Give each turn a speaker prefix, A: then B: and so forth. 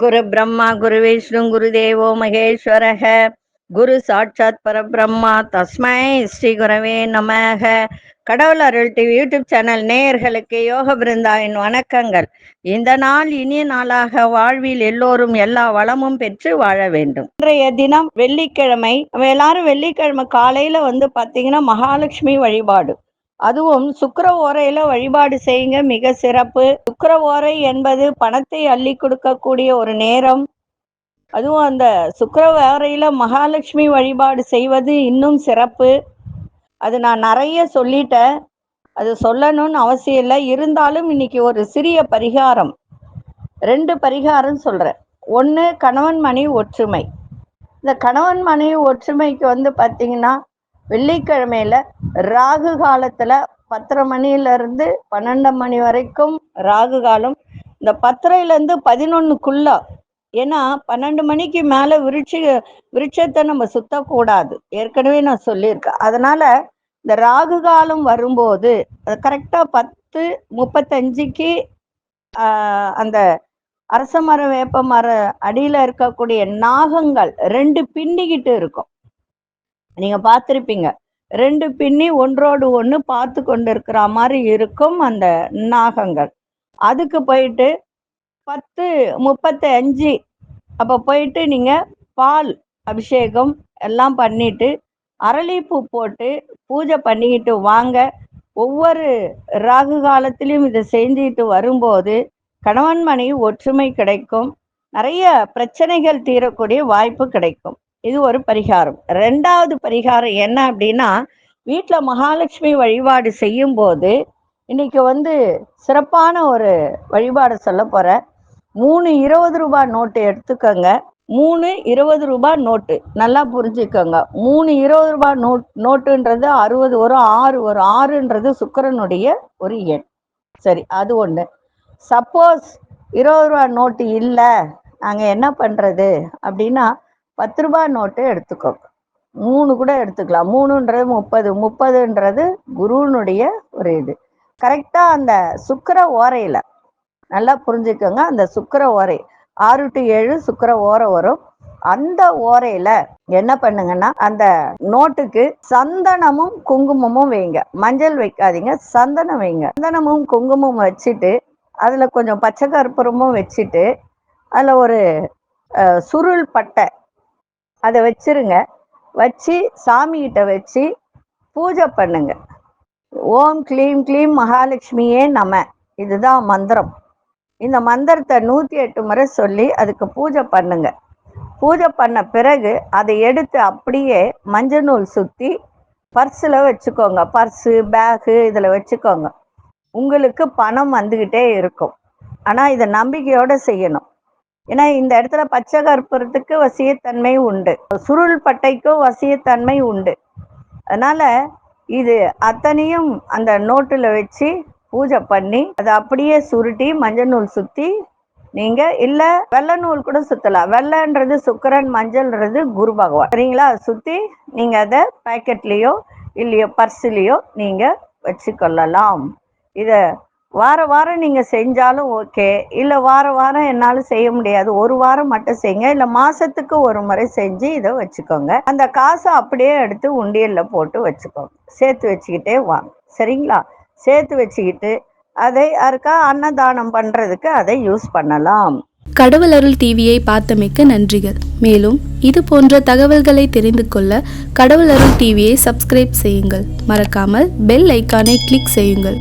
A: குரு பிரம்மா குரு விஷ்ணு குரு தேவோ மகேஸ்வரக குரு சாட்சாத் பரபிரம்மா தஸ்மை ஸ்ரீ குரவே நமக. கடவுள் அருள் டிவி யூடியூப் சேனல் நேயர்களுக்கு யோக பிருந்தாவின் வணக்கங்கள். இந்த நாள் இனிய நாளாக வாழ்வில் எல்லோரும் எல்லா வளமும் பெற்று வாழ வேண்டும். இன்றைய தினம் வெள்ளிக்கிழமை. நம்ம எல்லாரும் வெள்ளிக்கிழமை காலையில பாத்தீங்கன்னா மகாலட்சுமி வழிபாடு, அதுவும் சுக்கிர ஓரையில வழிபாடு செய்யுங்க, மிக சிறப்பு. சுக்கிர ஓரை என்பது பணத்தை அள்ளி கொடுக்கக்கூடிய ஒரு நேரம். அதுவும் அந்த சுக்கிர ஓரையில மகாலட்சுமி வழிபாடு செய்வது இன்னும் சிறப்பு. அது நான் நிறைய சொல்லிட்டேன், அது சொல்லணும்னு அவசியம் இல்லை. இருந்தாலும் இன்னைக்கு ஒரு சிறிய பரிகாரம், 2 பரிகாரம் சொல்றேன். ஒன்று, கணவன் மனைவி ஒற்றுமை. இந்த கணவன் மனைவி ஒற்றுமைக்கு பார்த்தீங்கன்னா வெள்ளிக்கிழமையில ராகு காலத்துல 10:30 மணியிலிருந்து 12 மணி வரைக்கும் ராகு காலம். இந்த 10:30 11க்குள்ள, ஏன்னா 12 மணிக்கு மேல விருட்சத்தை நம்ம சுத்தக்கூடாது, ஏற்கனவே நான் சொல்லியிருக்கேன். அதனால இந்த ராகு காலம் வரும்போது கரெக்டா 10:35க்கு அந்த அரச மரம் வேப்ப மர அடியில இருக்கக்கூடிய நாகங்கள் 2 பின்னிக்கிட்டு இருக்கும். நீங்க பார்த்திருப்பீங்க, 2 பின்னி ஒன்றோடு ஒன்று பார்த்து கொண்டு இருக்கிற மாதிரி இருக்கும் அந்த நாகங்கள். அதுக்கு போயிட்டு 10:35 அப்போ போயிட்டு நீங்க பால் அபிஷேகம் எல்லாம் பண்ணிட்டு அரளிப்பூ போட்டு பூஜை பண்ணிக்கிட்டு வாங்க. ஒவ்வொரு ராகு காலத்திலையும் இதை செஞ்சுட்டு வரும்போது கணவன் மனைவி ஒற்றுமை கிடைக்கும், நிறைய பிரச்சனைகள் தீரக்கூடிய வாய்ப்பு கிடைக்கும். இது ஒரு பரிகாரம். 2வது பரிகாரம் என்ன அப்படின்னா, வீட்டில் மகாலட்சுமி வழிபாடு செய்யும் போது இன்னைக்கு சிறப்பான ஒரு வழிபாடு சொல்ல போற. 3 20 ரூபாய் நோட்டு எடுத்துக்கோங்க. 3 20 ரூபாய் நோட்டு நல்லா புரிஞ்சுக்கோங்க. 3 20 ரூபாய் நோட்டுன்றது 60 வரும், 6 வரும். 6ன்றது சுக்கிரனுடைய ஒரு எண். சரி, அது ஒன்று. சப்போஸ் 20 ரூபாய் நோட்டு இல்லை, நாங்கள் என்ன பண்ணுறது அப்படின்னா 10 ரூபாய் நோட்டு எடுத்துக்கோங்க. 3 கூட எடுத்துக்கலாம். 3ன்றது 30, 30ன்றது குருனுடைய ஒரு இது. கரெக்டாக அந்த சுக்கிர ஓரையில் நல்லா புரிஞ்சுக்கோங்க. அந்த சுக்கிர ஓரை 6 to 7 சுக்கிர ஓரை வரும். அந்த ஓரையில என்ன பண்ணுங்கன்னா அந்த நோட்டுக்கு சந்தனமும் குங்குமமும் வைங்க. மஞ்சள் வைக்காதீங்க, சந்தனம் வைங்க. சந்தனமும் குங்குமம் வச்சுட்டு அதில் கொஞ்சம் பச்சை கற்பூரமும் வச்சுட்டு அதில் ஒரு சுருள் பட்டை அதை வச்சிருங்க. வச்சு சாமிகிட்ட வச்சு பூஜை பண்ணுங்க. ஓம் க்ளீம் க்ளீம் மகாலட்சுமியே நம, இதுதான் மந்திரம். இந்த மந்திரத்தை 108 முறை சொல்லி அதுக்கு பூஜை பண்ணுங்க. பூஜை பண்ண பிறகு அதை எடுத்து அப்படியே மஞ்சள் நூல் சுற்றி பர்ஸில் வச்சுக்கோங்க. பர்ஸு, பேகு இதில் வச்சுக்கோங்க. உங்களுக்கு பணம் வந்துக்கிட்டே இருக்கும். ஆனால் இதை நம்பிக்கையோடு செய்யணும். ஏன்னா இந்த இடத்துல பச்சை கற்பூரத்துக்கு வசியத்தன்மை உண்டு, சுருள் பட்டைக்கும் வசியத்தன்மை உண்டு. அதனால இது அத்தனையும் அந்த நோட்டில் வச்சு பூஜை பண்ணி அதை அப்படியே சுருட்டி மஞ்சள் நூல் சுற்றி, நீங்க இல்ல வெள்ளை நூல் கூட சுத்தலாம். வெள்ளைன்றது சுக்கிரன், மஞ்சள்ன்றது குரு பகவான். சரிங்களா? சுற்றி நீங்க அதை பேக்கெட்லேயோ இல்லையோ பர்ஸ்லேயோ நீங்க வச்சுக்கொள்ளலாம். இதை வாரம் நீங்கள் செஞ்சாலும் ஓகே, இல்லை வாரம் என்னாலும் செய்ய முடியாது, ஒரு வாரம் மட்டும் செய்யுங்க. இல்லை மாதத்துக்கு ஒரு முறை செஞ்சு இதை வச்சுக்கோங்க. அந்த காசை அப்படியே எடுத்து உண்டியலில் போட்டு வச்சுக்கோங்க. சேர்த்து வச்சுக்கிட்டே வாங்க. சரிங்களா? சேர்த்து வச்சுக்கிட்டு அதை யாருக்கா அன்னதானம் பண்ணுறதுக்கு அதை யூஸ் பண்ணலாம்.
B: கடவுள் அருள் டிவியை பார்த்தமைக்கு நன்றிகள். மேலும் இது போன்ற தகவல்களை தெரிந்து கொள்ள கடவுள் அருள் டிவியை சப்ஸ்கிரைப் செய்யுங்கள். மறக்காமல் பெல் ஐக்கானை கிளிக் செய்யுங்கள்.